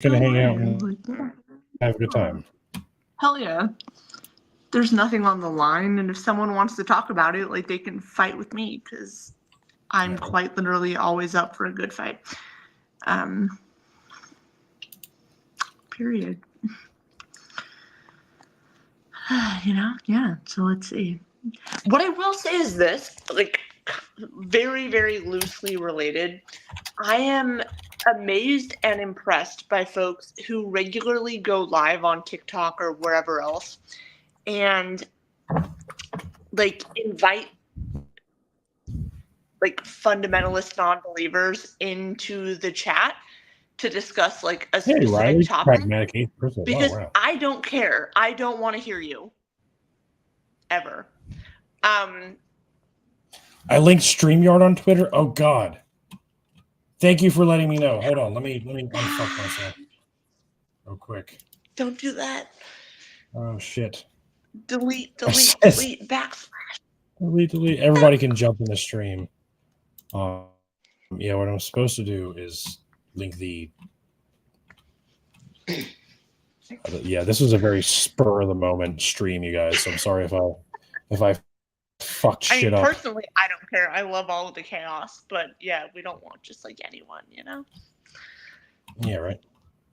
Gonna hang out and have a good time. Hell yeah. There's nothing on the line, and if someone wants to talk about it, like, they can fight with me, because I'm quite literally always up for a good fight. Period. Yeah, so let's see. What I will say is this, like, very, very loosely related. I am amazed and impressed by folks who regularly go live on TikTok or wherever else and, like, invite, like, fundamentalist non-believers into the chat to discuss, like, a specific Riley, topic. pragmatic atheist person. Because wow. I don't care. I don't want to hear you. Ever. I linked StreamYard on Twitter. Oh God. Thank you for letting me know. Hold on. Let me unfuck myself real quick. Don't do that. Oh shit. Delete, backslash. Delete. Everybody can jump in the stream. Yeah, what I'm supposed to do is link the. Yeah, this was a very spur of the moment stream, you guys. So I'm sorry if I fucked shit up. Personally, I don't care. I love all of the chaos, but yeah, we don't want just like anyone, you know? Yeah, right.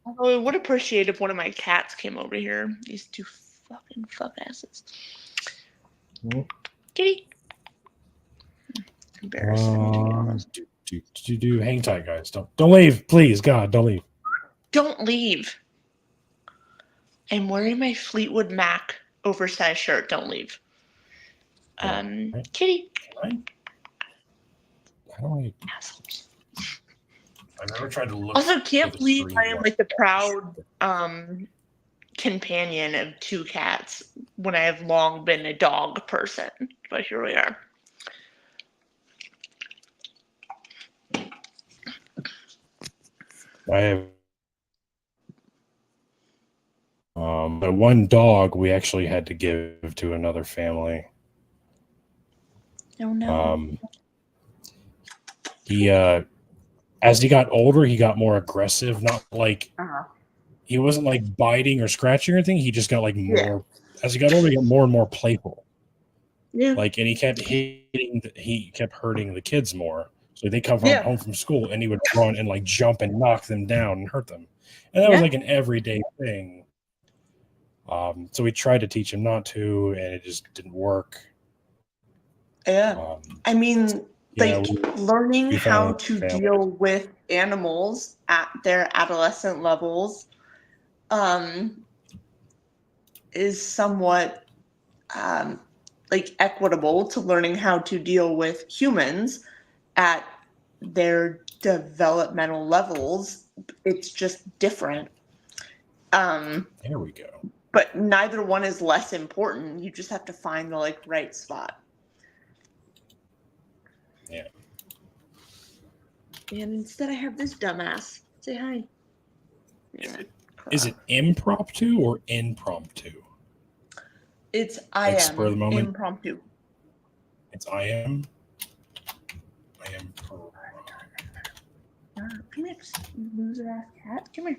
Although I would appreciate if one of my cats came over here. These two fucking fuck asses. Kitty. Embarrassing. Hang tight, guys. Don't leave, please. God, don't leave. Don't leave. I'm wearing my Fleetwood Mac oversized shirt. Don't leave. Kitty. How do I? Assholes. I never tried to look. Also, can't believe I am like the proud companion of two cats when I have long been a dog person. But here we are. I have the one dog we actually had to give to another family. Oh no. He as he got older, he got more aggressive. Not like he wasn't like biting or scratching or anything. He just got like more. As he got older, he got more and more playful. Yeah. Like, and he kept hurting the kids more. So they come home from school, and he would run and like jump and knock them down and hurt them. And that was like an everyday thing. So we tried to teach him not to, and it just didn't work. Yeah. I mean, learning how to deal with animals at their adolescent levels is somewhat like equitable to learning how to deal with humans at their developmental levels. It's just different. There we go. But neither one is less important. You just have to find the like right spot. Yeah. And instead I have this dumbass. Say hi. Is it impromptu or impromptu? It's I am impromptu. It's I am. Come here, loser ass cat. Come here.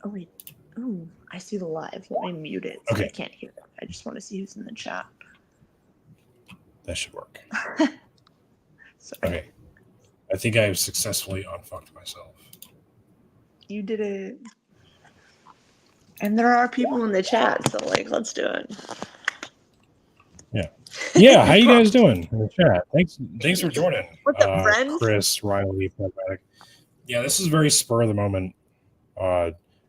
Oh wait. Oh, I see the live. Let me mute it so I can't hear it. I just want to see who's in the chat. That should work. Okay. I think I have successfully unfucked myself. You did it. And there are people in the chat, so like, let's do it. Yeah, how you guys doing in the chat? Thanks for joining. What's up, friends? Chris, Riley, Pragmatic. Yeah, this is very spur of the moment.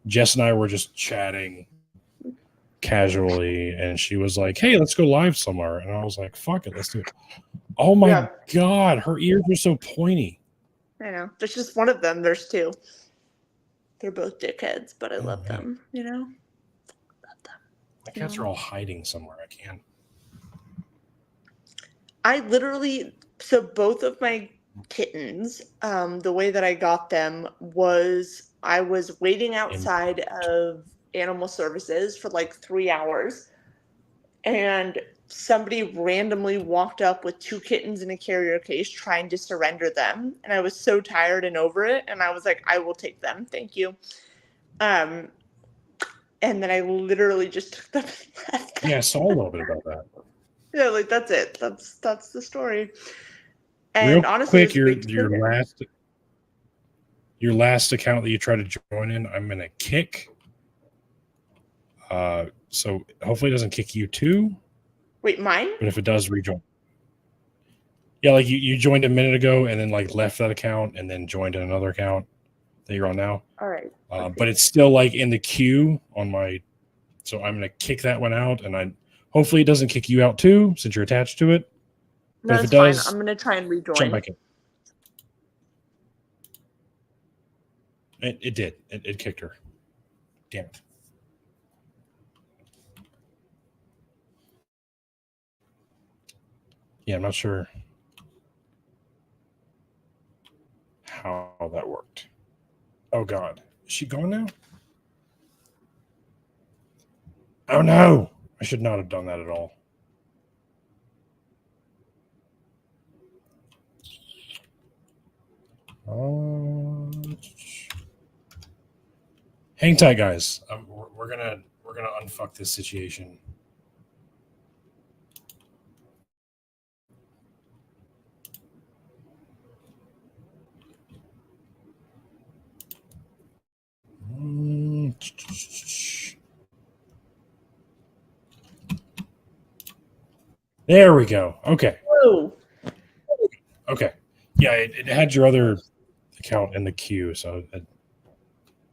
Jess and I were just chatting casually, and she was like, "Hey, let's go live somewhere." And I was like, "Fuck it, let's do it." Oh my God, her ears are so pointy. I know. There's just one of them. There's two. They're both dickheads, but I love them. You know. Love them. My cats are all hiding somewhere. I can't. I literally So both of my kittens, the way that I got them was I was waiting outside of animal services for like 3 hours, and somebody randomly walked up with 2 kittens in a carrier case trying to surrender them, and I was so tired and over it, and I was like, I will take them, thank you. And then I literally just took them and left them. Yeah, I saw a little bit about that. Yeah, like that's it. That's the story. And Real honestly, quick, it was a great your last account that you try to join in, I'm gonna kick. So hopefully it doesn't kick you too. Wait, mine? But if it does, rejoin. Yeah, like you joined a minute ago and then like left that account and then joined in another account that you're on now. All right. But it's still like in the queue on my. So I'm gonna kick that one out, and hopefully it doesn't kick you out too, since you're attached to it. No, But if it's it does, fine. I'm gonna try and rejoin. jump back in. It did. It kicked her. Damn it. Yeah, I'm not sure how that worked. Oh God, is she going now? Oh no, I should not have done that at all. Hang tight, guys. We're gonna unfuck this situation. There we go. Okay. Whoa. Okay. Yeah, it had your other account in the queue, so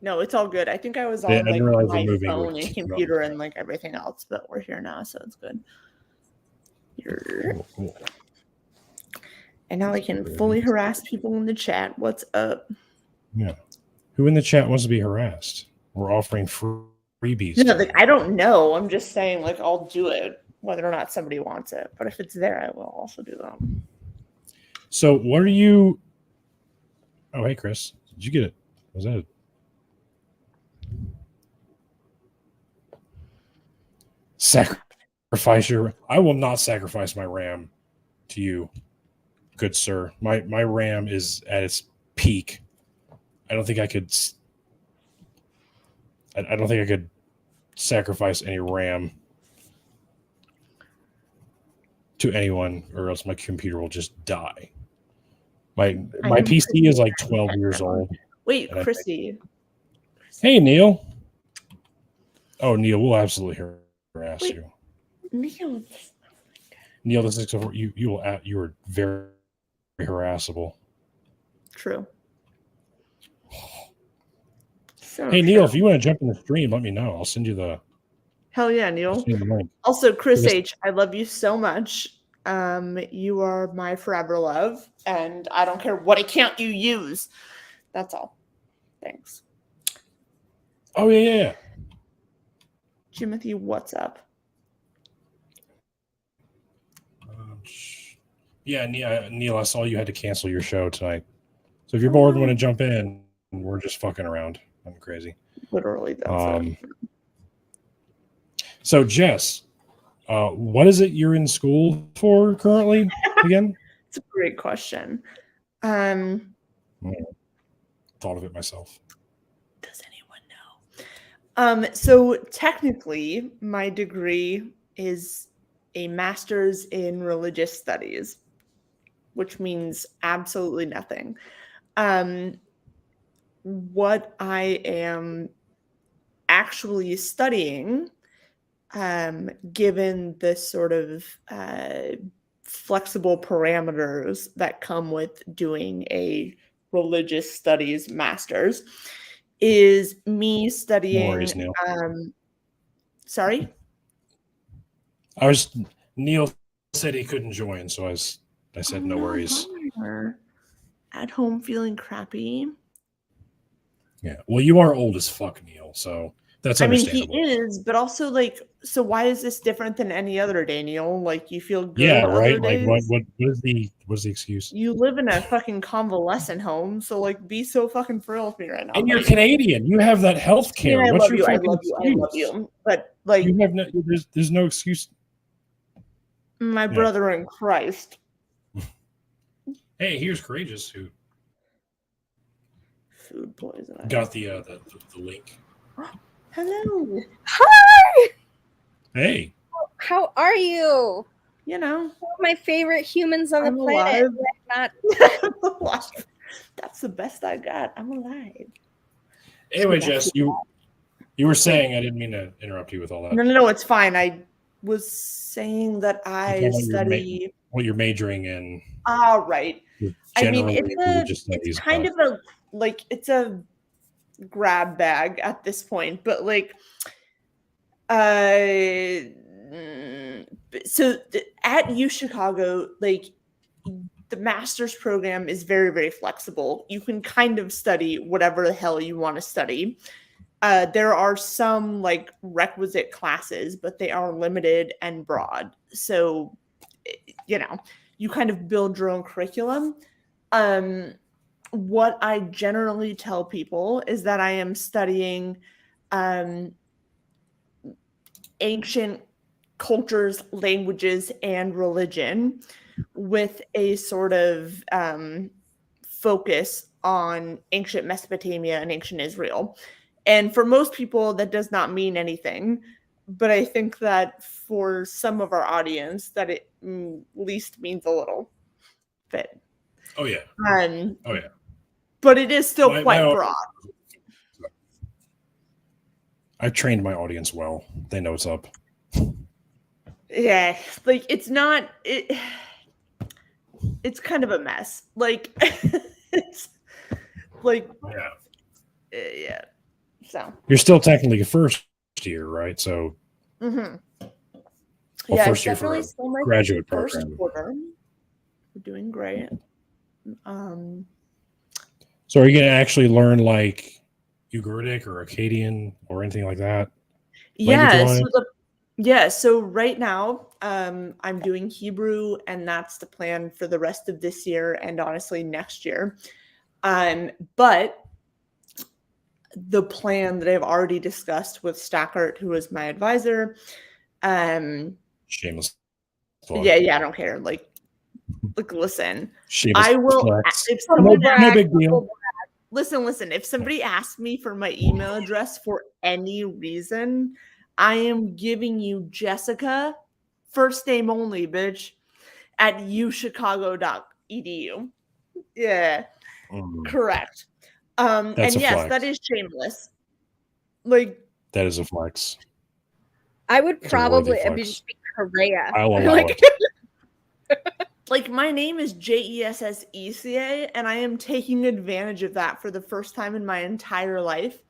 No, it's all good. I think I was I on didn't like realize the my moving phone would and keep you computer up. and like everything else, but we're here now, so it's good. Cool. And now I can fully harass people in the chat. What's up? Yeah. Who in the chat wants to be harassed? We're offering freebies. No, like I don't know. I'm just saying, like, I'll do it whether or not somebody wants it. But if it's there, I will also do that. So what are you? Oh, hey, Chris. Did you get it? Was that it? Sacrifice your. I will not sacrifice my RAM to you, good sir. My RAM is at its peak. I don't think I could. I don't think I could sacrifice any RAM to anyone, or else my computer will just die. My PC is like 12 years old. Wait, Chrissy. Hey, Neil. Oh, Neil, we'll absolutely harass you. Neil, the 604. You are very harassable. True. So hey, Neil, if you want to jump in the stream, let me know. I'll send you the. Hell yeah, Neil. Also, Chris H, I love you so much. You are my forever love, and I don't care what account you use. That's all. Thanks. Oh yeah. Jimothy, what's up? Yeah, Neil, I saw you had to cancel your show tonight. So if you're bored and want to jump in, we're just fucking around. I'm crazy. Literally, that's it. So Jess, what is it you're in school for currently again? It's a great question. Thought of it myself. Does anyone know? So technically, my degree is a master's in religious studies, which means absolutely nothing. What I am actually studying, given the sort of flexible parameters that come with doing a religious studies master's, is me studying. No worries, Neil. Sorry? Neil said he couldn't join, so I said no worries. At home feeling crappy. Yeah. Well, you are old as fuck, Neil, so That's I mean, he understandable. is, but also like, so why is this different than any other Daniel? Like, you feel Yeah, good other right. Like, days? what is the excuse? You live in a fucking convalescent home, so like, be so fucking thrilled with me right now, And you're buddy. Canadian. You have that health I mean, care. I What's love your you, I fucking love you, I love excuse? you, but like, You have no. There's no excuse. my Yeah. brother in Christ. Hey, here's Courageous who Food poisoning. got the link. Hello. Hi! Hey, How are you? You know, One of my favorite humans on the I'm planet. alive. Not I'm alive. That's the best I got. I'm alive. anyway, That's Jess, you were saying, I didn't mean to interrupt you with all that. No, it's fine. I was saying that I You're talking about study. what you're majoring in. All right. I mean, Generally religious studies, it's kind of a like it's a grab bag at this point, but like, so at U Chicago, like the master's program is very, very flexible. You can kind of study whatever the hell you want to study. There are some like requisite classes, but they are limited and broad. So, you kind of build your own curriculum. What I generally tell people is that I am studying ancient cultures, languages, and religion with a sort of focus on ancient Mesopotamia and ancient Israel. And for most people, that does not mean anything. But I think that for some of our audience, that it at least means a little bit. Oh yeah. Oh yeah. But it is still quite broad. I've trained my audience well. They know what's up. Yeah, like it's not it's kind of a mess. Like it's like yeah. So you're still technically a first year, right? So well, yeah, first year for a graduate program. We're doing great. So are you going to actually learn like Ugaritic or Akkadian or anything like that? So right now I'm doing Hebrew, and that's the plan for the rest of this year and honestly next year. But the plan that I've already discussed with Stackert, who is my advisor, shameless. Yeah, I don't care. Like listen, shameless I will. Flex. If someone no big deal. Listen. If somebody asks me for my email address for any reason, I am giving you Jessica, first name only, bitch, at uchicago.edu. Yeah, correct. And yes, that is shameless. Like that is a flex. I would probably just be Correa. I'll allow it. Like my name is Jesseca, and I am taking advantage of that for the first time in my entire life,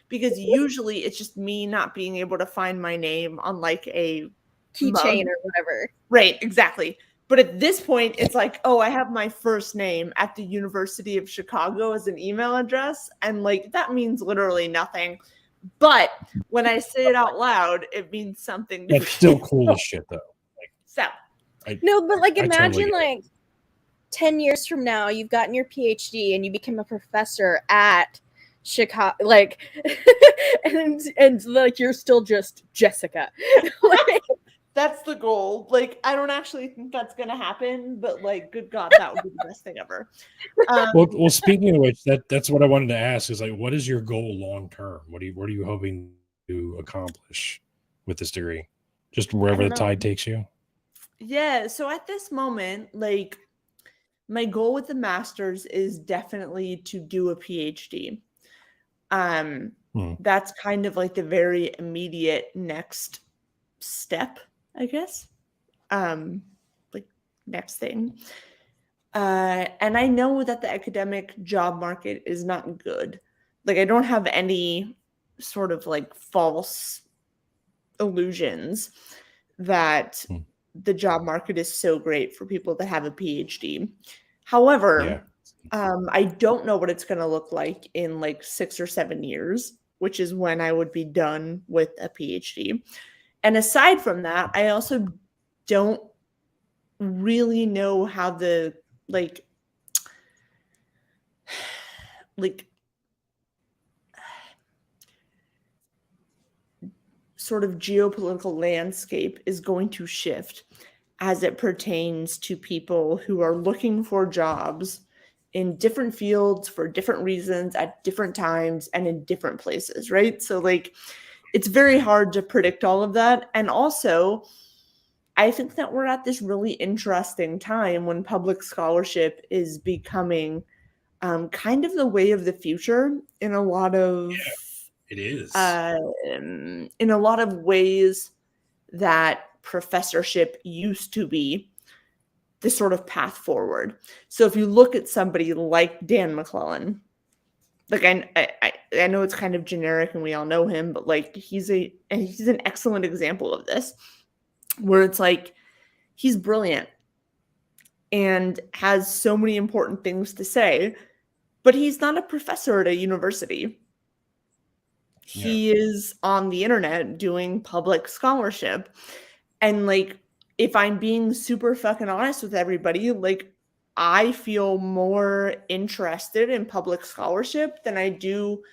because usually it's just me not being able to find my name on like a keychain or whatever. Right, exactly. But at this point, it's like, oh, I have my first name at the University of Chicago as an email address, and like that means literally nothing. But when I say it out loud, it means something. That's still cool as shit, though. So. No, but like imagine like 10 years from now, you've gotten your PhD and you become a professor at Chicago, like, and like you're still just Jessica. Like, that's the goal. Like, I don't actually think that's gonna happen, but like, good God, that would be the best thing ever. Well, speaking of which, that's what I wanted to ask is like, what is your goal long term? What are you hoping to accomplish with this degree? Just wherever the tide takes you. Yeah, so at this moment, like my goal with the master's is definitely to do a PhD. That's kind of like the very immediate next step, I guess. Like next thing. And I know that the academic job market is not good. Like I don't have any sort of like false illusions that the job market is so great for people that have a PhD. However, I don't know what it's going to look like in like 6 or 7 years. which is when I would be done with a PhD. And aside from that, I also don't really know how the like sort of geopolitical landscape is going to shift as it pertains to people who are looking for jobs in different fields for different reasons at different times and in different places, right? So like it's very hard to predict all of that. And also, I think that we're at this really interesting time when public scholarship is becoming kind of the way of the future in a lot of it is in a lot of ways that professorship used to be the sort of path forward. So if you look at somebody like Dan McClellan, like I know it's kind of generic and we all know him, but like he's an excellent example of this, where it's like he's brilliant and has so many important things to say, but he's not a professor at a university. He is on the internet doing public scholarship. And like, if I'm being super fucking honest with everybody, like I feel more interested in public scholarship than I do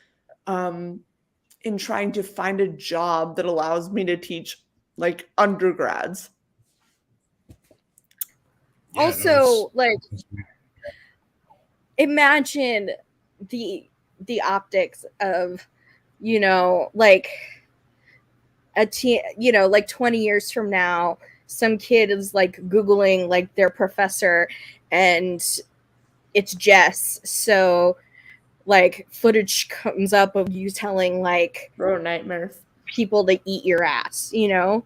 in trying to find a job that allows me to teach like undergrads. Yeah, also, like, imagine the optics of, you know, like like 20 years from now, some kid is like Googling like their professor and it's Jess. So like footage comes up of you telling like nightmare people to eat your ass, you know?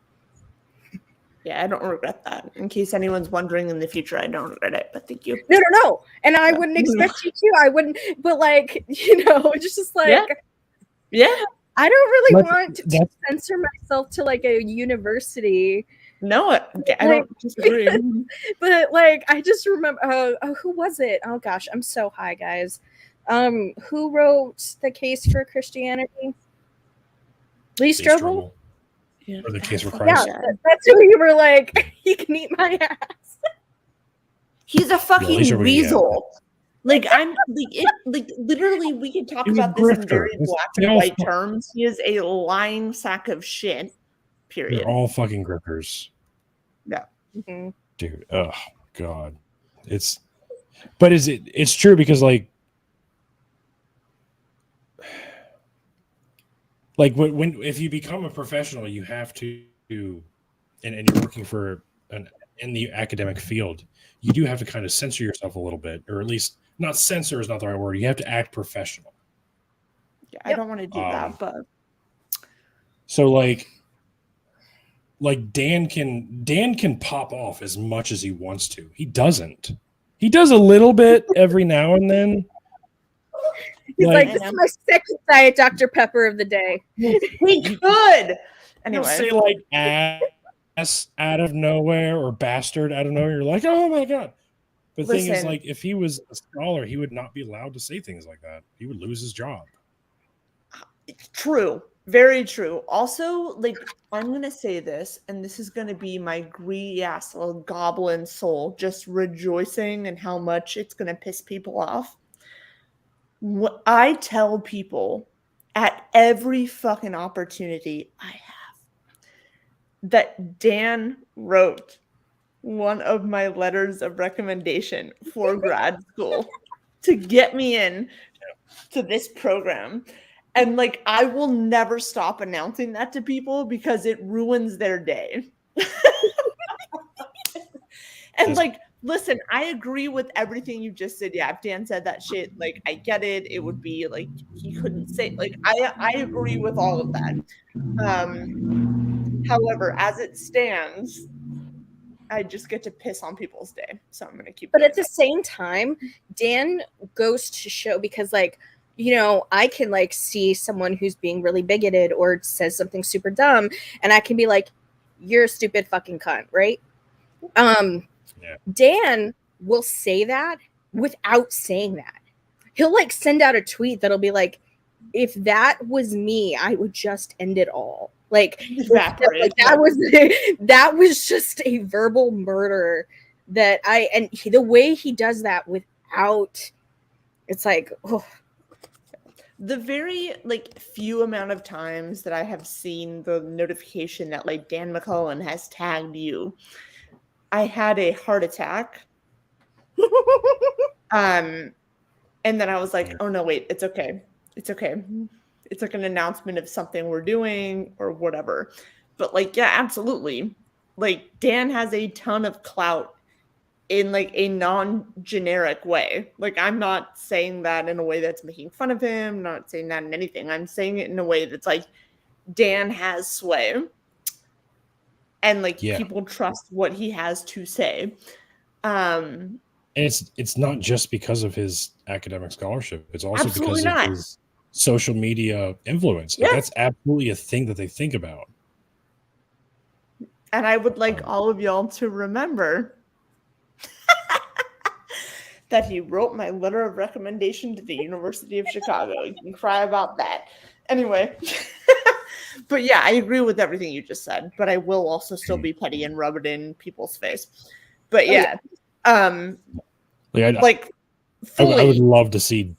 Yeah, I don't regret that. In case anyone's wondering in the future, I don't regret it, but thank you. No. And I wouldn't expect you to. I wouldn't, but like, you know, it's just like, yeah. I don't really want to censor myself to like a university. No, I don't disagree. But like, I just remember, who was it? Oh gosh, I'm so high, guys. Who wrote The Case for Christianity? Lee Strobel? Yeah, or The Case for Christ. Yeah, that's who you were like, he can eat my ass. He's a fucking weasel. Like I'm like literally we can talk about this in very black and white terms. He is a lying sack of shit. Period. They're all fucking grifters. Yeah. Mm-hmm. Dude, oh God. It's true because like when if you become a professional, you have to and you're working for in the academic field, you do have to kind of censor yourself a little bit, or at least not censor is not the right word. You have to act professional. Yeah, I don't want to do that, but so like Dan can pop off as much as he wants to. He doesn't. He does a little bit every now and then. He's like, this is my second Diet Dr. Pepper of the day. He could. Anyway, say like ass out of nowhere or bastard out of nowhere. You're like, oh my God. But the thing is, like, if he was a scholar, he would not be allowed to say things like that. He would lose his job. True. Very true. Also, like, I'm going to say this, and this is going to be my greedy ass little goblin soul just rejoicing in how much it's going to piss people off. What I tell people at every fucking opportunity I have that Dan wrote one of my letters of recommendation for grad school to get me in to this program. And like, I will never stop announcing that to people because it ruins their day. And like, listen, I agree with everything you just said. Yeah, if Dan said that shit, like, I get it. It would be like, he couldn't say, like, I agree with all of that. However, as it stands, I just get to piss on people's day. So I'm going to keep But at the same time, Dan goes to show, because like, you know, I can like see someone who's being really bigoted or says something super dumb, and I can be like, you're a stupid fucking cunt, right? Dan will say that without saying that. He'll like send out a tweet that'll be like, if that was me, I would just end it all. Like Evaporate. That was just a verbal murder that the way he does that without, it's like, oh. The very like few amount of times that I have seen the notification that like Dan McCullen has tagged you, I had a heart attack. And then I was like, oh no, wait, it's okay. It's okay. It's like an announcement of something we're doing or whatever. But like, yeah, absolutely. Like Dan has a ton of clout in like a non-generic way. Like I'm not saying that in a way that's making fun of him, not saying that in anything. I'm saying it in a way that's like Dan has sway. And like people trust what he has to say. And it's not just because of his academic scholarship. It's also because of his social media influence. Like, that's absolutely a thing that they think about. And I would like all of y'all to remember that he wrote my letter of recommendation to the University of Chicago. You can cry about that. Anyway. But yeah, I agree with everything you just said, but I will also still be petty and rub it in people's face. But yeah. I would love to see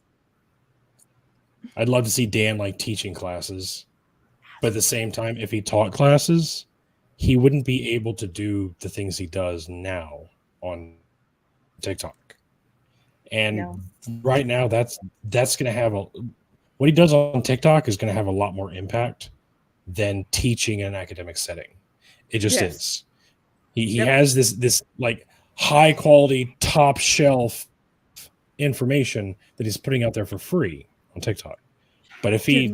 Dan like teaching classes, but at the same time, if he taught classes, he wouldn't be able to do the things he does now on TikTok. And right now, that's going to have what he does on TikTok is going to have a lot more impact than teaching in an academic setting. It just is. He has this like high quality, top shelf information that he's putting out there for free on TikTok. But if he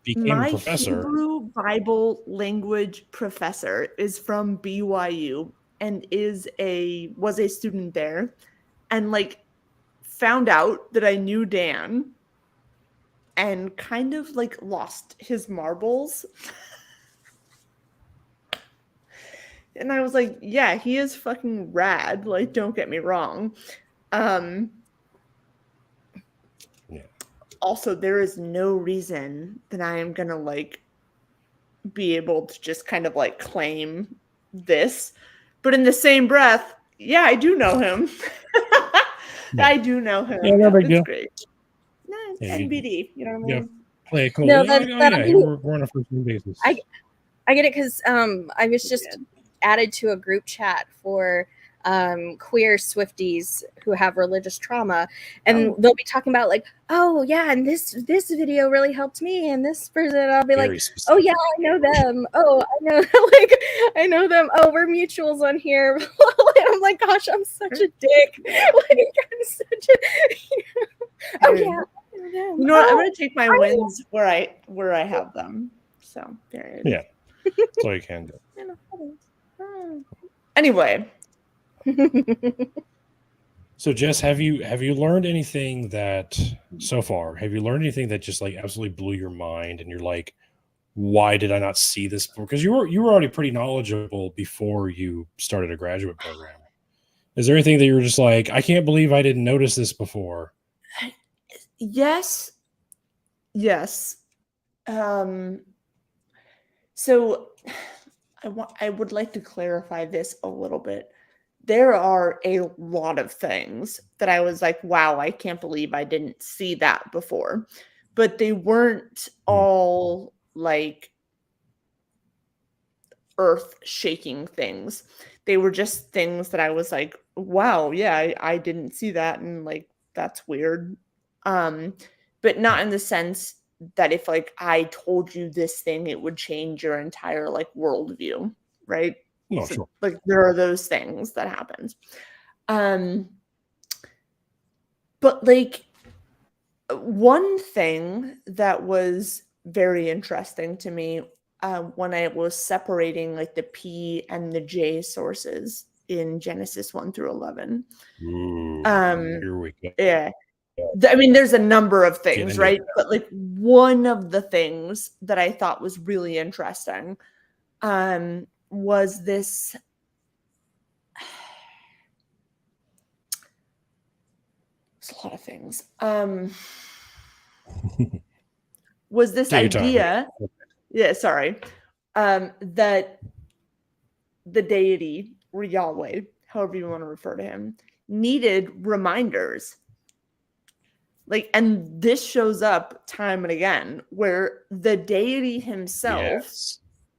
became a professor, Hebrew Bible language professor is from BYU and was a student there, and like found out that I knew Dan and kind of like lost his marbles. And I was like, yeah, he is fucking rad. Like, don't get me wrong. Also, there is no reason that I am gonna like be able to just kind of like claim this. But in the same breath, yeah, I do know him. I do know him. Yeah, no big deal. Great. Nice. NBD, you know what I mean? Play it cool. No, we're on a first name basis. I get it because I was just added to a group chat for queer Swifties who have religious trauma, and they'll be talking about like, oh yeah, and this video really helped me, and this person, I'll be very like, specific. Oh yeah, I know them. Oh, I know, like I know them. Oh, we're mutuals on here. I'm like, gosh, I'm such a dick. Like I'm such a. Oh yeah. You know what? I'm gonna take my wins where I have them. So there it is. Yeah, that's all you can do. Anyway. So Jess, have you learned anything that so far? Have you learned anything that just like absolutely blew your mind, and you're like, why did I not see this before? Because you were already pretty knowledgeable before you started a graduate program. Is there anything that you were just like, I can't believe I didn't notice this before? Yes. So I would like to clarify this a little bit. There are a lot of things that I was like, wow, I can't believe I didn't see that before. But they weren't all like earth-shaking things. They were just things that I was like, wow, yeah, I didn't see that, and like that's weird. But not in the sense that if like I told you this thing, it would change your entire like worldview, right? No, So, sure. like there are those things that happens. But like one thing that was very interesting to me when I was separating like the P and the J sources in Genesis 1 through 11. Ooh, here we go. Yeah. I mean, there's a number of things, right? But like one of the things that I thought was really interesting was this. There's a lot of things. was this Take your time. idea. Yeah, sorry. That the deity or Yahweh, however you want to refer to him, needed reminders. Like, and this shows up time and again where the deity himself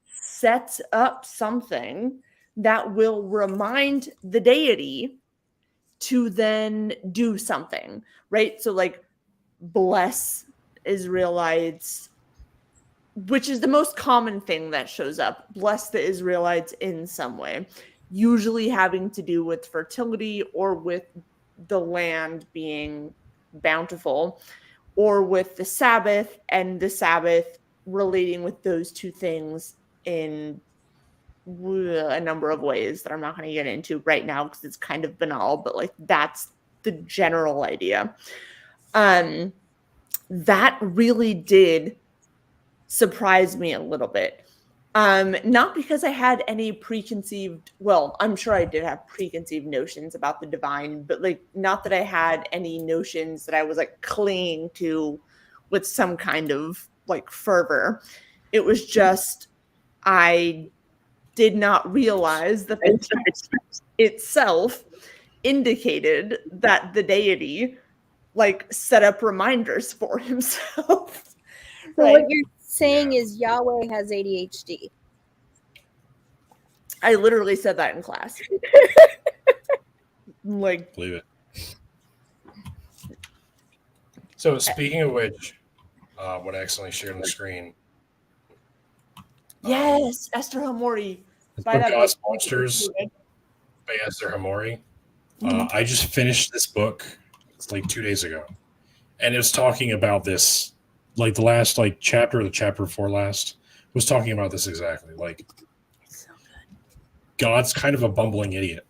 sets up something that will remind the deity to then do something, right? So like bless Israelites, which is the most common thing that shows up. Bless the Israelites in some way, usually having to do with fertility or with the land being bountiful, or with the Sabbath, and the Sabbath relating with those two things in a number of ways that I'm not going to get into right now because it's kind of banal, but like that's the general idea. That really did surprise me a little bit. Not because I had any preconceived, well, I'm sure I did have preconceived notions about the divine, but like not that I had any notions that I was like clinging to with some kind of like fervor. It was just I did not realize that the text itself indicated that the deity like set up reminders for himself. So what you're saying is Yahweh has ADHD. I literally said that in class. Like, Believe it. So speaking of which, what I accidentally shared on the screen. Yes, Esther Hamori. God's Monsters by Esther Hamori. I just finished this book. It's like 2 days ago, and it was talking about this. Like the last chapter, the chapter before last, was talking about this exactly. Like, so good. God's kind of a bumbling idiot.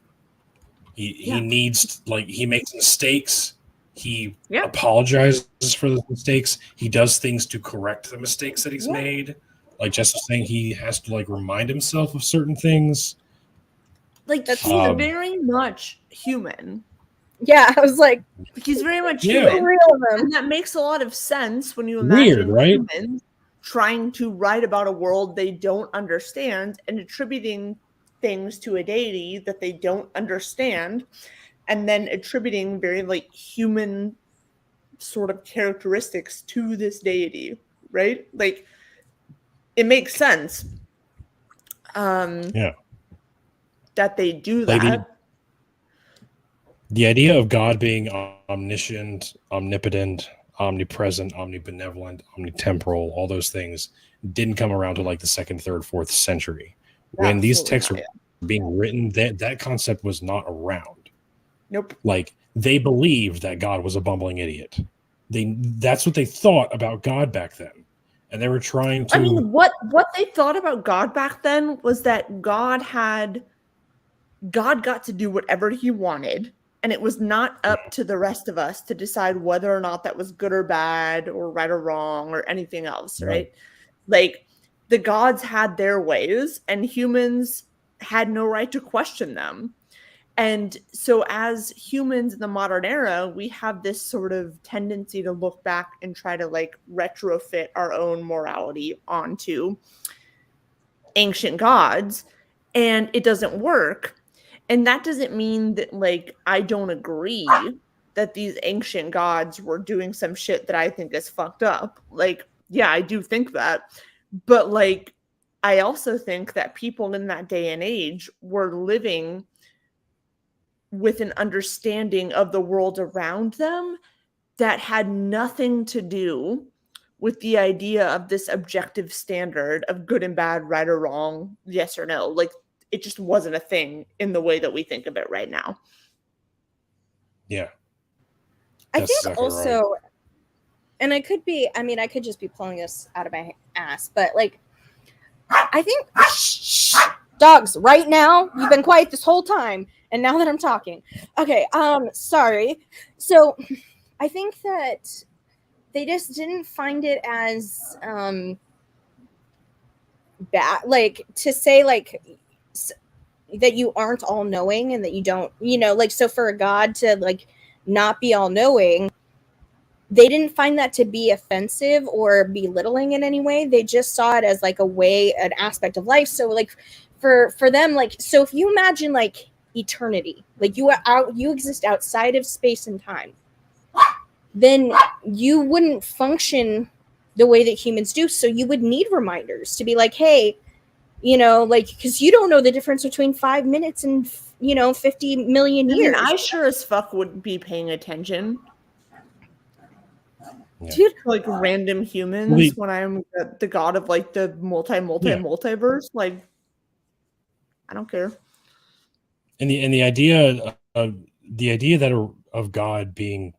He needs he makes mistakes. He apologizes for the mistakes. He does things to correct the mistakes that he's made. Like Jess was saying, he has to remind himself of certain things. Like he's very much human. Yeah, I was like, he's very much human. And that makes a lot of sense when you imagine humans trying to write about a world they don't understand and attributing things to a deity that they don't understand, and then attributing very human sort of characteristics to this deity, right? Like, it makes sense. That they do that. The idea of God being omniscient, omnipotent, omnipresent, omnibenevolent, omnitemporal, all those things didn't come around to the second, third, fourth century. When these texts were being written, that concept was not around. Nope. They believed that God was a bumbling idiot. That's what they thought about God back then. And they were trying to... I mean, what they thought about God back then was that God got to do whatever he wanted. And it was not up to the rest of us to decide whether or not that was good or bad or right or wrong or anything else, right? Like, the gods had their ways and humans had no right to question them. And so as humans in the modern era, we have this sort of tendency to look back and try to retrofit our own morality onto ancient gods. And it doesn't work. And that doesn't mean that, I don't agree that these ancient gods were doing some shit that I think is fucked up. Yeah, I do think that. But, I also think that people in that day and age were living with an understanding of the world around them that had nothing to do with the idea of this objective standard of good and bad, right or wrong, yes or no. It just wasn't a thing in the way that we think of it right now. Yeah. I think also, and I could just be pulling this out of my ass, but I think dogs right now, you've been quiet this whole time. And now that I'm talking, okay, sorry. So I think that they just didn't find it as bad, to say that you aren't all knowing and that you don't, so for a God to not be all knowing, they didn't find that to be offensive or belittling in any way. They just saw it as like an aspect of life. So like for them, like, so if you imagine like eternity, like you exist outside of space and time, then you wouldn't function the way that humans do. So you would need reminders to be like, hey, like, because you don't know the difference between 5 minutes and 50 million years. I sure as fuck would be paying attention. Yeah. Dude, like random humans when I'm the god of like the multiverse. Like, I don't care. And the idea of God being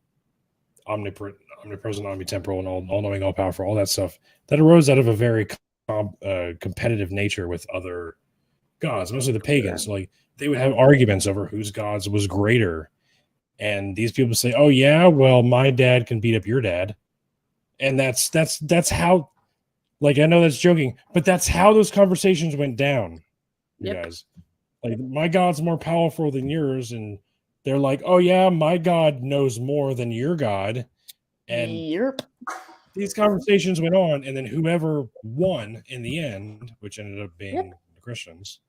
omnipresent, omnitemporal, and all-knowing, all-powerful, all that stuff, that arose out of a very competitive nature with other gods, mostly the pagans. Like, they would have arguments over whose gods was greater, and these people say, "Oh yeah, well my dad can beat up your dad," and that's how. Like, I know that's joking, but that's how those conversations went down. You guys, like, my god's more powerful than yours, and they're like, "Oh yeah, my god knows more than your god," and these conversations went on, and then whoever won in the end, which ended up being the Christians,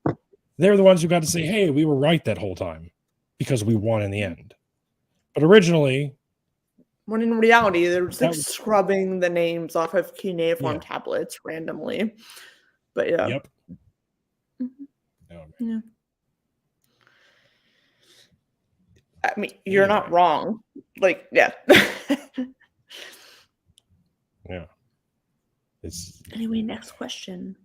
they're the ones who got to say, "Hey, we were right that whole time because we won in the end." But originally, when in reality, they're just like scrubbing the names off of cuneiform tablets randomly. But yeah. Yep. Yeah. I mean, you're not wrong. Like, yeah. Yeah. Anyway, next question.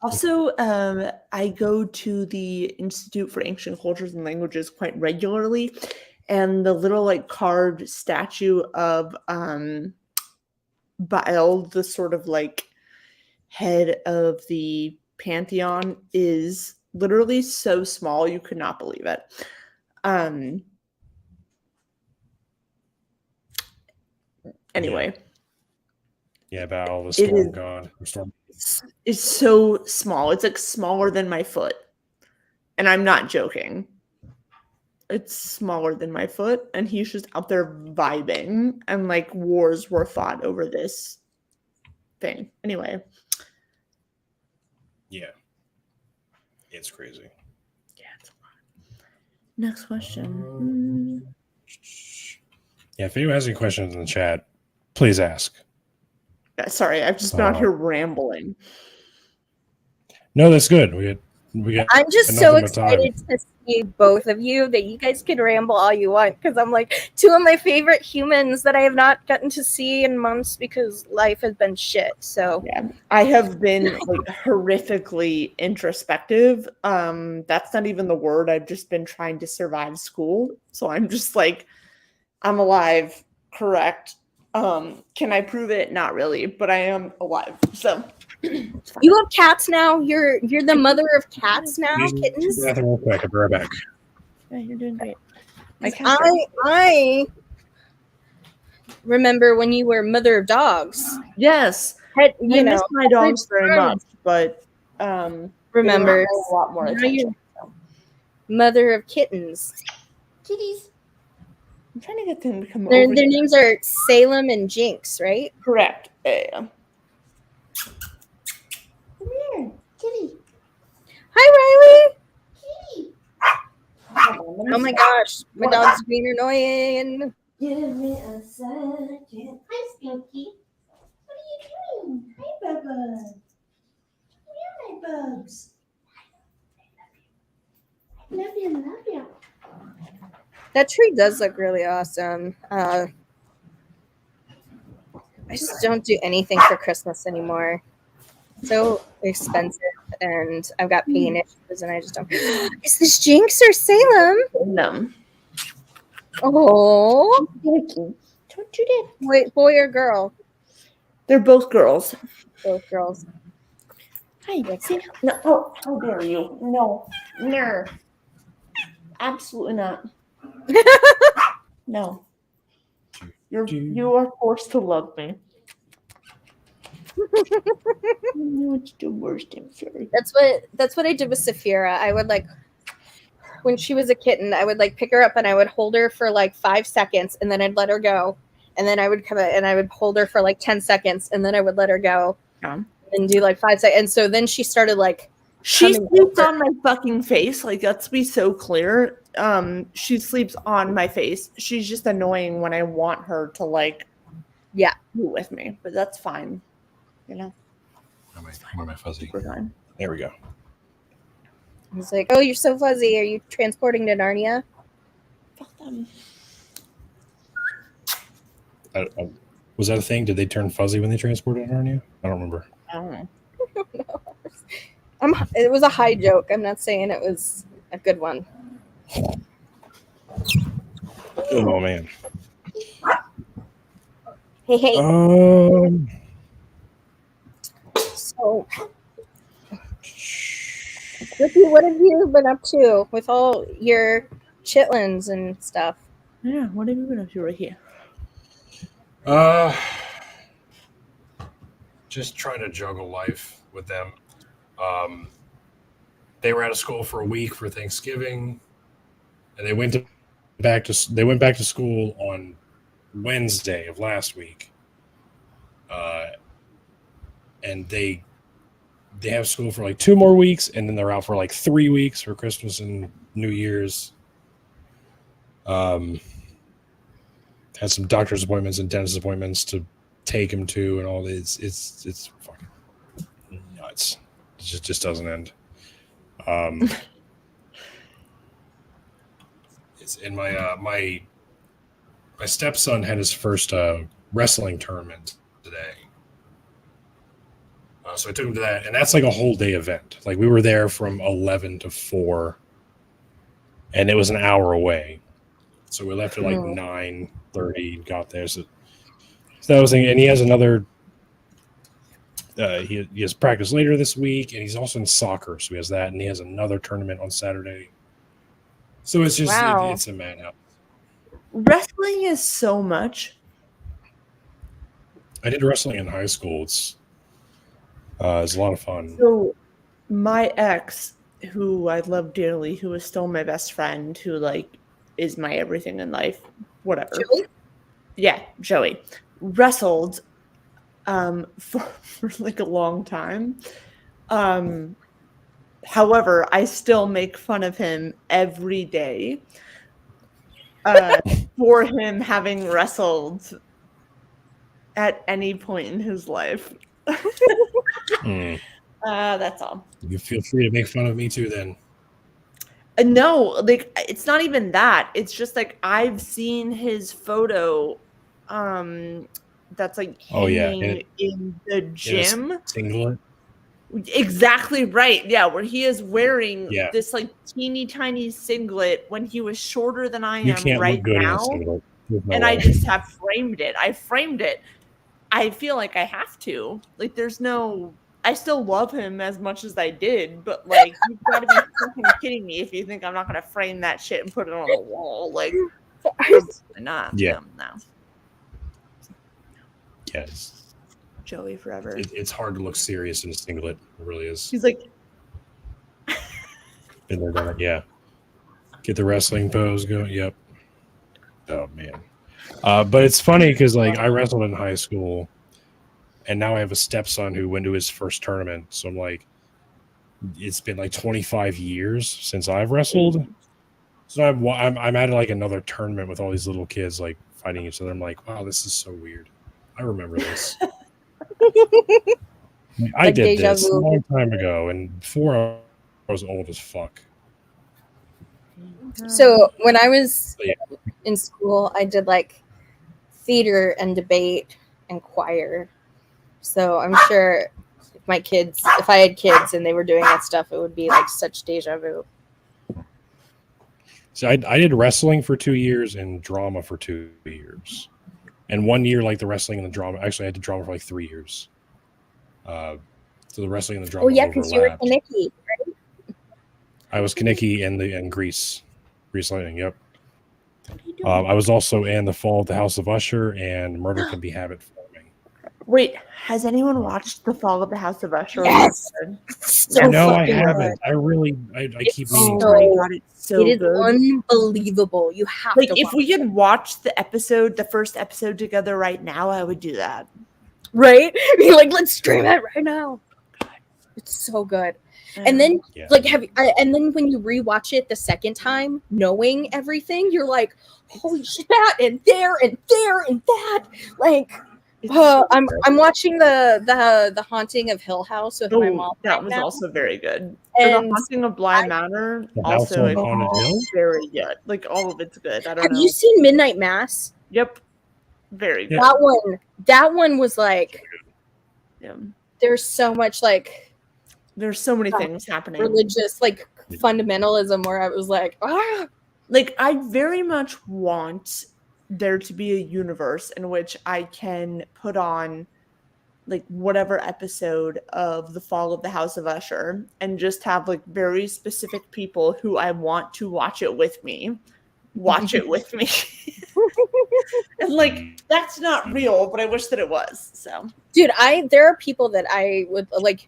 Also, I go to the Institute for Ancient Cultures and Languages quite regularly, and the little like carved statue of Baal, the sort of like head of the pantheon, is literally so small you could not believe it. Anyway. Yeah, Baal, the storm god. It's so small. It's like smaller than my foot. And I'm not joking. It's smaller than my foot, and he's just out there vibing, and like wars were fought over this thing. Anyway. Yeah. It's crazy. Yeah, it's a lot. Next question. Yeah, if anyone has any questions in the chat, please ask. Sorry, I've just been out here rambling. No, that's good. We got I'm just so excited to see both of you that you guys can ramble all you want, because I'm like two of my favorite humans that I have not gotten to see in months because life has been shit. So yeah, I have been like horrifically introspective. That's not even the word. I've just been trying to survive school. So I'm just like, I'm alive, correct. Can I prove it? Not really, but I am alive. So you have cats now. You're the mother of cats now, kittens. Real quick, I'll be right back. Yeah, you're doing great. I remember when you were mother of dogs. Yes, I miss my dogs very much, but remember a lot more attention. Mother of kittens. Kitties. I'm trying to get them to come their over. Their names are Salem and Jinx, right? Correct. Yeah. Come here, kitty. Hi, Riley. Kitty. Oh my gosh, my dog's being annoying. Give me a second. Hi, Skunky. What are you doing? Hi, Bubba. Where are my bugs? I love you. Love you. That tree does look really awesome. I just don't do anything for Christmas anymore. So expensive, and I've got pain issues, and I just don't. Is this Jinx or Salem? No. Oh, Don't you dare. Wait, boy or girl? They're both girls. Both girls. Hi. No. Oh, how dare you? No. No. Absolutely not. No. You are forced to love me. No, it's the worst. I'm sorry. That's what I did with Saphira. I would like when she was a kitten, I would like pick her up and I would hold her for like 5 seconds and then I'd let her go. And then I would come and I would hold her for like 10 seconds and then I would let her go and do like 5 seconds. And so then she started like, she sleeps on my fucking face. Like, let's be so clear. She sleeps on my face. She's just annoying when I want her to like, be with me, but that's fine. You know, where am I fuzzy? we're fine. There we go. I was like, oh, you're so fuzzy. Are you transporting to Narnia? Fuck them. Was that a thing? Did they turn fuzzy when they transported Narnia? I don't remember. I don't know. It was a high joke. I'm not saying it was a good one. Oh man. Hey. So, Ricky, what have you been up to with all your chitlins and stuff? Yeah, what have you been up to right here? Just trying to juggle life with them. They were out of school for a week for Thanksgiving, and they went back to school on Wednesday of last week. And they have school for like 2 more weeks, and then they're out for like 3 weeks for Christmas and New Year's. Had some doctor's appointments and dentist appointments to take him to, and all this. It's fucking nuts. It just doesn't end. It's in my stepson had his first wrestling tournament today. So I took him to that, and that's like a whole day event. Like, we were there from 11 to 4, and it was an hour away. So we left at like 9:30, got there. So that was thing. And he has another. He has practice later this week, and he's also in soccer. So he has that, and he has another tournament on Saturday. So it's just it's a madhouse. Wrestling is so much. I did wrestling in high school. It's a lot of fun. So my ex, who I love dearly, who is still my best friend, who like is my everything in life, whatever. Joey? Yeah, Joey wrestled for like a long time. However, I still make fun of him every day for him having wrestled at any point in his life. That's all. You feel free to make fun of me too, then. No, like, it's not even that. It's just like I've seen his photo that's like hanging in the gym. Singlet. Exactly right. Yeah, where he is wearing this like teeny tiny singlet when he was shorter than I am right now. And I just have framed it. I framed it. I feel like I have to. Like, there's no. I still love him as much as I did, but like, you've got to be fucking kidding me if you think I'm not gonna frame that shit and put it on the wall. Like, not. Yeah. No. Yes. Joey forever. It's hard to look serious in a singlet. It really is. He's like, been there, done it. Yeah. Get the wrestling pose going. Yep. Oh man. But it's funny because like I wrestled in high school, and now I have a stepson who went to his first tournament. So I'm like, it's been like 25 years since I've wrestled. So I'm at like another tournament with all these little kids like fighting each other. I'm like, wow, this is so weird. I remember this. I did this a long time ago, and before I was old as fuck. So when I was in school, I did like theater and debate and choir. So I'm sure if I had kids and they were doing that stuff, it would be like such deja vu. So I did wrestling for 2 years and drama for 2 years. And 1 year, like the wrestling and the drama. Actually, I did drama for like 3 years. So the wrestling and the drama. Oh yeah, because you were Kaneki, right? I was Kaneki in Grease Lightning. Yep. I was also in The Fall of the House of Usher and Murder Can Be Habit Forming. Wait, has anyone watched The Fall of the House of Usher? Yes. So No, I fucking haven't. good. I keep It's meaning Oh to. my god, it's so it is good. unbelievable. You have Like to if watch we it. could watch the first episode together right now, I would do that. Right? Be like, let's stream it right now. It's so good. And then Yeah. like and then when you rewatch it the second time, knowing everything, you're like, holy shit, that and there and there and that. Like I'm watching the Haunting of Hill House with my mom. That right was now. also very good. Or The And Haunting of Bly Manor, The House also on Haunted Hill? very good. Like all of it's good. I don't have know. you seen Midnight Mass? Yep, very good. Yeah. That one was like, Yeah. there's so much like There's so many things happening. religious like fundamentalism where I was like, ah. Like I very much want there to be a universe in which I can put on like whatever episode of The Fall of the House of Usher and just have like very specific people who I want to watch it with me. Watch it with me. And like that's not real, but I wish that it was. So Dude, there are people that I would like,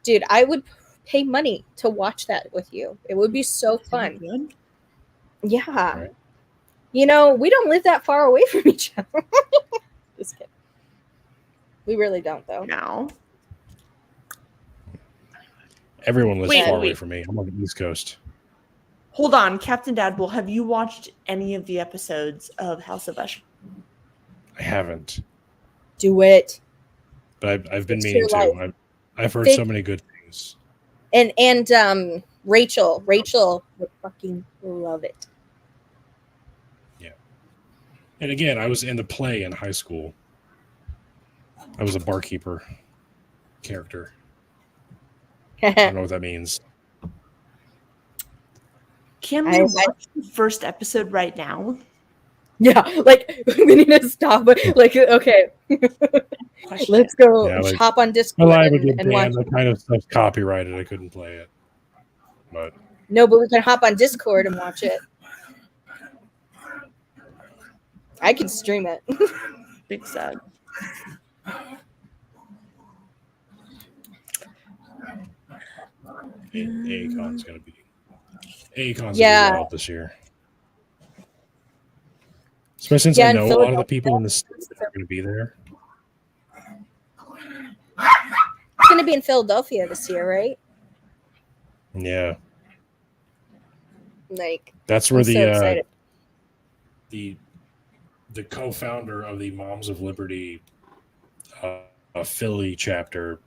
dude, I would pay money to watch that with you. It would be so fun. good. Yeah. Right. You know, we don't live that far away from each other. Just kidding. We really don't though. Now. Everyone lives Wait, far away wait. from me. I'm on the East Coast. Hold on, Captain Dadbull, have you watched any of the episodes of House of Usher? I haven't, Do it. but I've been It's meaning your to. I've heard They- so many good things. And Rachel would fucking love it. And again, I was in the play in high school. I was a barkeeper character. I don't know what that means. Can I- we watch the first episode right now? Yeah, like we need to stop. Like, okay, let's go Yeah, like, hop on My Discord live would get and watch. banned. That kind of stuff's copyrighted. I couldn't play it. But No, but we can hop on Discord and watch it. I can stream it. Big sad. ACON's gonna be Yeah. wild this year. Especially since Yeah, I in know a lot of the Philadelphia. people in the states that are going to be there. It's going to be in Philadelphia this year, right? Yeah, Like, that's where I'm so excited. the co-founder of the Moms of Liberty Philly chapter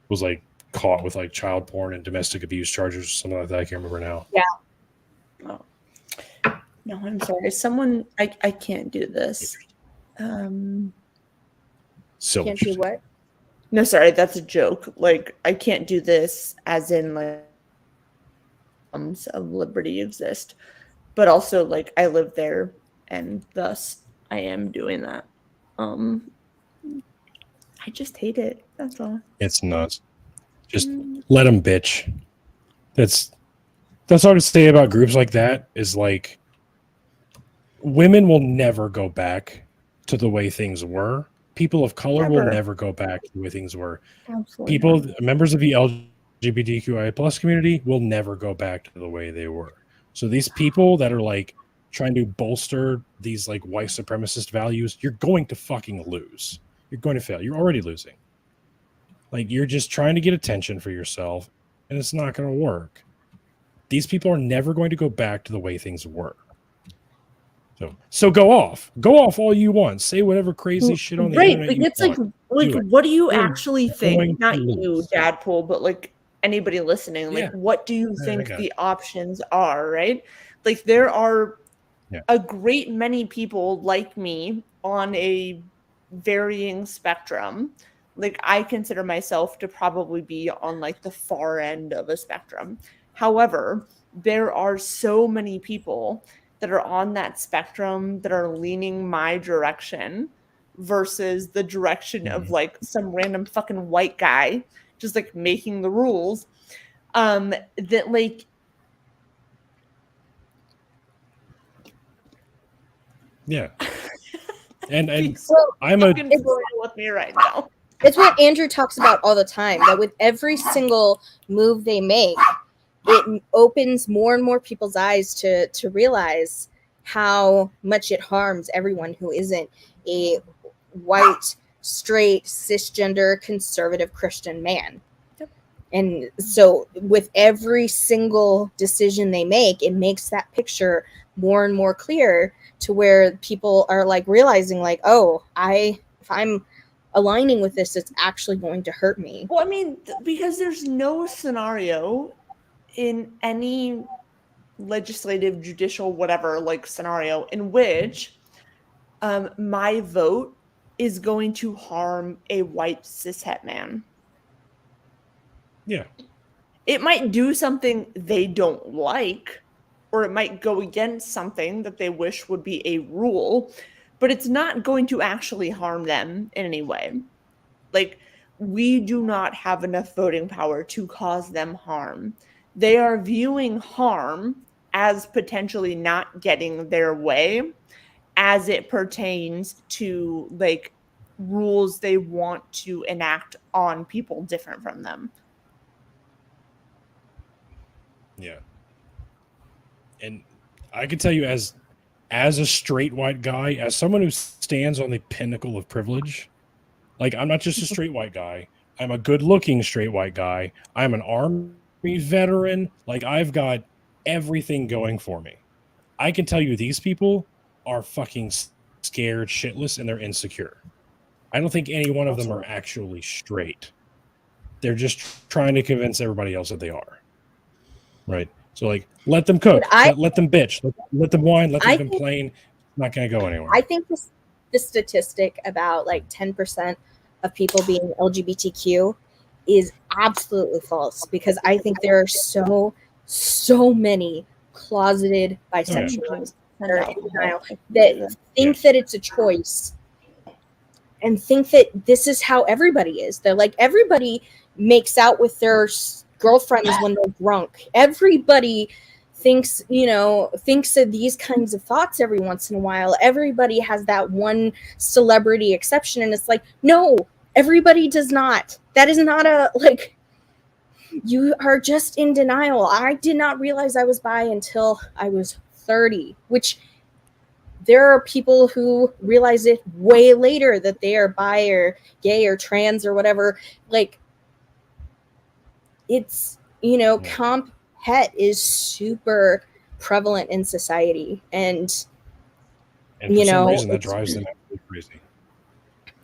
was like caught with like child porn and domestic abuse charges or something like that. I can't remember now. Oh. No, I'm sorry. I can't do this. So Can't do what? No, sorry, that's a joke. Like, I can't do this as in like Moms of Liberty exist. But also like I live there and thus I am doing that. I just hate it. That's all. it's nuts. Just let them bitch. That's all to say about groups like that is like women will never go back to the way things were. People of color will Never. never go back to the way things were. Absolutely. People, members of the LGBTQIA plus community will never go back to the way they were. So these people that are like trying to bolster these like white supremacist values, you're going to fucking lose. You're going to fail. You're already losing. Like you're just trying to get attention for yourself and it's not going to work. These people are never going to go back to the way things were. So go off all you want. Say whatever crazy shit on the right, internet. like you it's want. like Do it. what do you You're actually going think? Not to you, lose. Dadpool, but like anybody listening. Like, Yeah. what do you I think got the options are? Right, like there are Yeah. a great many people like me on a varying spectrum. Like I consider myself to probably be on like the far end of a spectrum. However, there are so many people that are on that spectrum that are leaning my direction versus the direction of like some random fucking white guy just like making the rules. That like Yeah. And Well, I'm a Fucking for real with me right now. it's what Andrew talks about all the time, that with every single move they make, it opens more and more people's eyes to realize how much it harms everyone who isn't a white, straight, cisgender, conservative Christian man. Yep. And so with every single decision they make, it makes that picture more and more clear to where people are like realizing like, oh, if I'm aligning with this, it's actually going to hurt me. Well, I mean, because there's no scenario in any legislative, judicial, whatever, like scenario in which my vote is going to harm a white cishet man. Yeah. It might do something they don't like, or it might go against something that they wish would be a rule, but it's not going to actually harm them in any way. Like, we do not have enough voting power to cause them harm. They are viewing harm as potentially not getting their way as it pertains to like rules they want to enact on people different from them. Yeah. And I can tell you as a straight white guy, as someone who stands on the pinnacle of privilege, like I'm not just a straight white guy, I'm a good-looking straight white guy. I'm an army veteran. Like I've got everything going for me. I can tell you these people are fucking scared shitless and they're insecure. I don't think any one of them are actually straight. They're just trying to convince everybody else that they are. Right. So like let them cook, let them bitch, let them whine, let them complain. It's not going to go anywhere. I think this statistic about like 10% of people being LGBTQ is absolutely false, because I think there are so many closeted bisexuals that are in denial that think that it's a choice and think that this is how everybody is. They're like, everybody makes out with their girlfriends when they're drunk. Everybody thinks of these kinds of thoughts every once in a while. Everybody has that one celebrity exception, and it's like, no, everybody does not. That is not a, like, you are just in denial. I did not realize I was bi until I was 30, which there are people who realize it way later that they are bi or gay or trans or whatever. Like, it's, comp het is super prevalent in society, and for some reason that drives them absolutely crazy.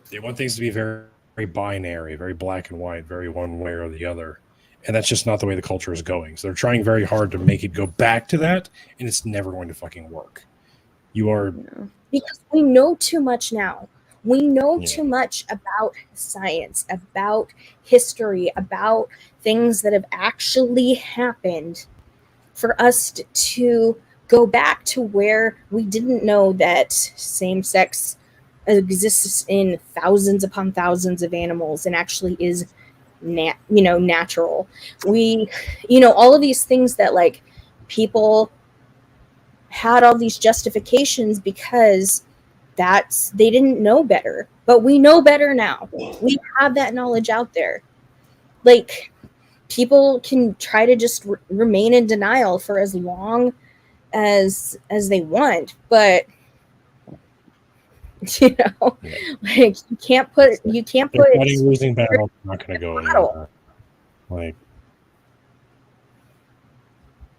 They want things to be very, very binary, very black and white, very one way or the other, and that's just not the way the culture is going. So they're trying very hard to make it go back to that, and it's never going to fucking work. Because we know too much now. We know too much about science, about history, about things that have actually happened for us to go back to where we didn't know that same-sex exists in thousands upon thousands of animals and actually is natural. We, all of these things that like people had all these justifications because they didn't know better, but we know better now. We have that knowledge out there. Like, people can try to just remain in denial for as long as they want, but like you can't put fighting losing battle. Not going to go anywhere. Like,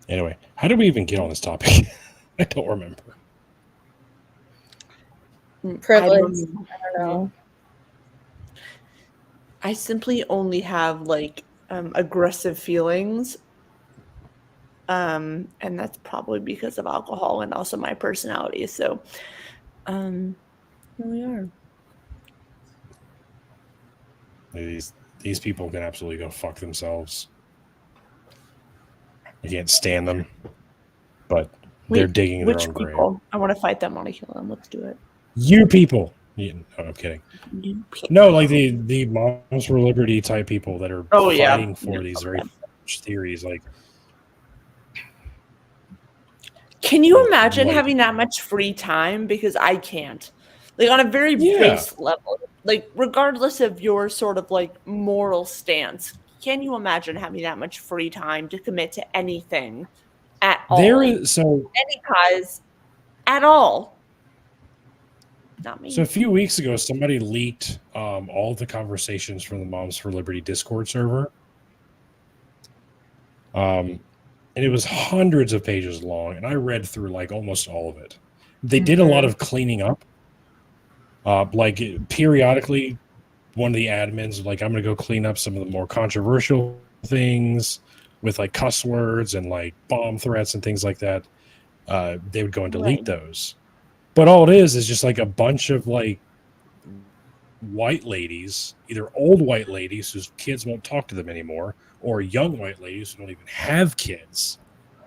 anyway, how did we even get on this topic? I don't remember. Privilege. I don't know. I simply only have like aggressive feelings, and that's probably because of alcohol and also my personality. So, here we are. These people can absolutely go fuck themselves. I can't stand them, but they're digging their own grave. I want to fight them. I want to kill them. Let's do it. You people. No, I'm kidding. No, like the Moms for Liberty type people that are fighting for these very theories. Like, can you imagine having that much free time? Because I can't. Like on a very Yeah. base level, like regardless of your sort of like moral stance, can you imagine having that much free time to commit to anything at all? Any cause at all. Not me. So a few weeks ago, somebody leaked all the conversations from the Moms for Liberty Discord server. And it was hundreds of pages long, and I read through like almost all of it. They did a lot of cleaning up. Like periodically, one of the admins was like, I'm going to go clean up some of the more controversial things with like cuss words and like bomb threats and things like that. They would go and delete those. But all it is just like a bunch of like white ladies, either old white ladies whose kids won't talk to them anymore, or young white ladies who don't even have kids,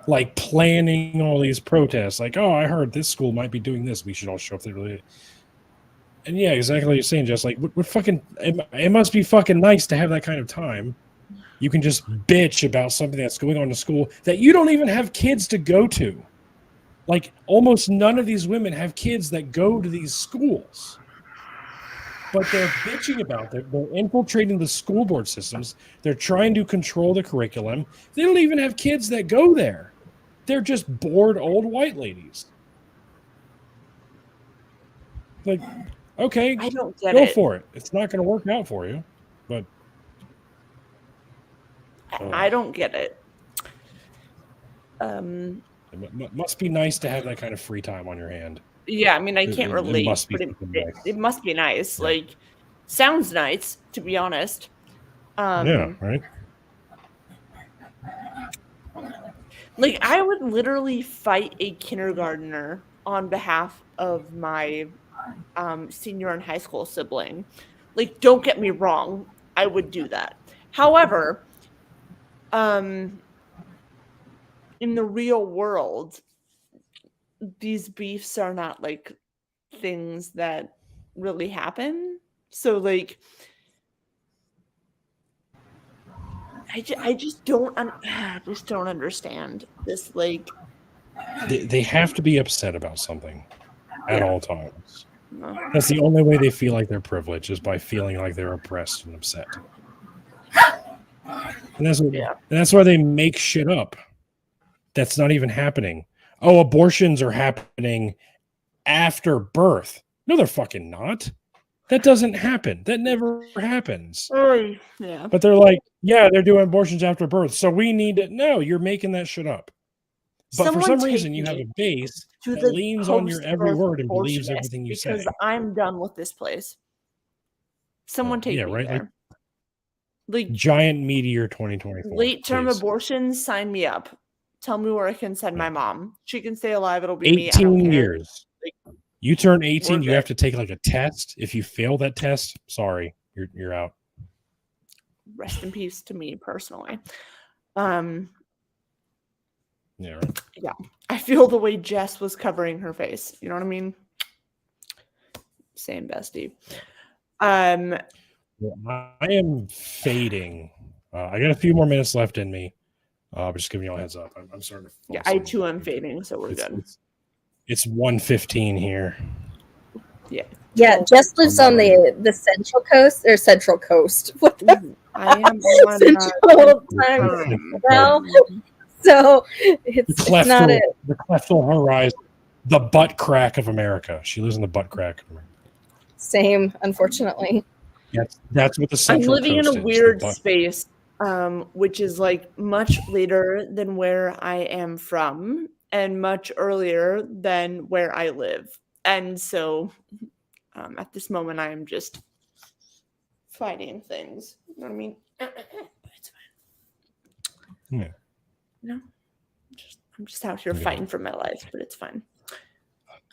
like planning all these protests. Like, oh, I heard this school might be doing this. We should all show up there. And yeah, exactly what you're saying, just like what fucking it must be fucking nice to have that kind of time. You can just bitch about something that's going on in school that you don't even have kids to go to. Like almost none of these women have kids that go to these schools. But they're bitching about it. They're infiltrating the school board systems. They're trying to control the curriculum. They don't even have kids that go there. They're just bored old white ladies. Like, okay, I don't get go it. for it. It's not going to work out for you, but I don't get it. It must be nice to have that kind of free time on your hand. Yeah, I mean, I can't relate, but it must be nice. Yeah. Like, sounds nice, to be honest. Yeah, right? Like, I would literally fight a kindergartner on behalf of my senior in high school sibling. Like, don't get me wrong, I would do that. However, in the real world, these beefs are not like things that really happen. So like, I just don't understand this. Like, they have to be upset about something at all times. That's the only way they feel like they're privileged, is by feeling like they're oppressed and upset. And that's why they make shit up that's not even happening. Oh, abortions are happening after birth. No, they're fucking not. That doesn't happen. That never happens. Yeah. But they're like, yeah, they're doing abortions after birth. So we need to. No, you're making that shit up. But for some reason, you have a base that leans on your every word and believes everything you say. Because I'm done with this place. Someone take me right? there. Like Giant Meteor 2024. Late-term abortions, sign me up. Tell me where I can send my mom. She can stay alive. It'll be 18 me. years. Like, you turn 18, you have to take like a test. If you fail that test, sorry, you're out. Rest in peace to me personally. Yeah, right. Yeah. I feel the way Jess was covering her face. You know what I mean? Same, bestie. Well, I am fading. I got a few more minutes left in me. Just giving you all a heads up. I'm starting to. Yeah, I too am fading, so we're good. It's 1:15 here. Yeah. Yeah, Jess lives on the Central Coast or Central Coast. What the? I am on Central time now. So it's not it. The cleftal horizon, the butt crack of America. She lives in the butt crack of America. Same, unfortunately. That's what the Central I'm living Coast in a weird space, which is like much later than where I am from and much earlier than where I live. And so at this moment, I am just fighting things. You know what I mean? It's fine. Yeah. No, I'm just out here fighting for my life, but it's fine.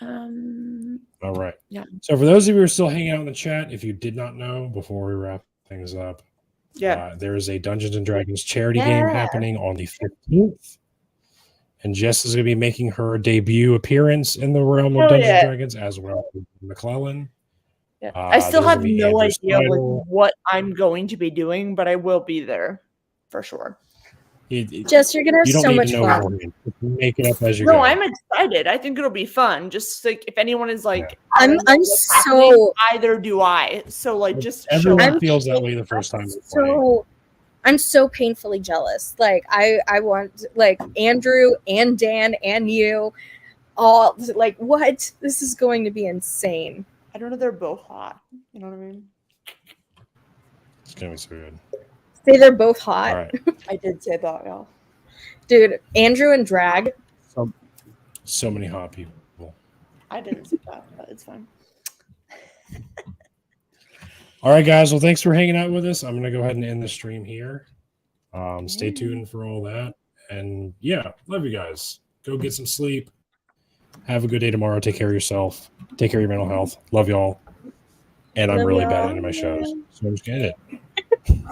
All right. Yeah. So for those of you who are still hanging out in the chat, if you did not know, before we wrap things up, there is a Dungeons and Dragons charity game happening on the 15th, and Jess is going to be making her debut appearance in the realm of Dungeons and Dragons, as well as McClellan. Yeah. I still have no idea what I'm going to be doing, but I will be there for sure. Jess, you're gonna have You don't so need much to know fun. beforehand. Just make it up as you No, go. I'm excited. I think it'll be fun. Just like if anyone is like, I'm I don't know I'm what's happening, so either do I. So like, just show Everyone up. feels that way the first time they play. I'm so painfully jealous. Like I want like Andrew and Dan and you all like what? This is going to be insane. I don't know. They're both hot. You know what I mean? It's gonna be so good. Say they're both hot. All right. I did say that, y'all. Dude, Andrew and Drag. So many hot people. I didn't say that, but it's fine. All right, guys. Well, thanks for hanging out with us. I'm gonna go ahead and end the stream here. Stay tuned for all that. And yeah, love you guys. Go get some sleep. Have a good day tomorrow. Take care of yourself. Take care of your mental health. Love y'all. And I'm Love really y'all. bad at ending my shows. So I'm just gonna end it.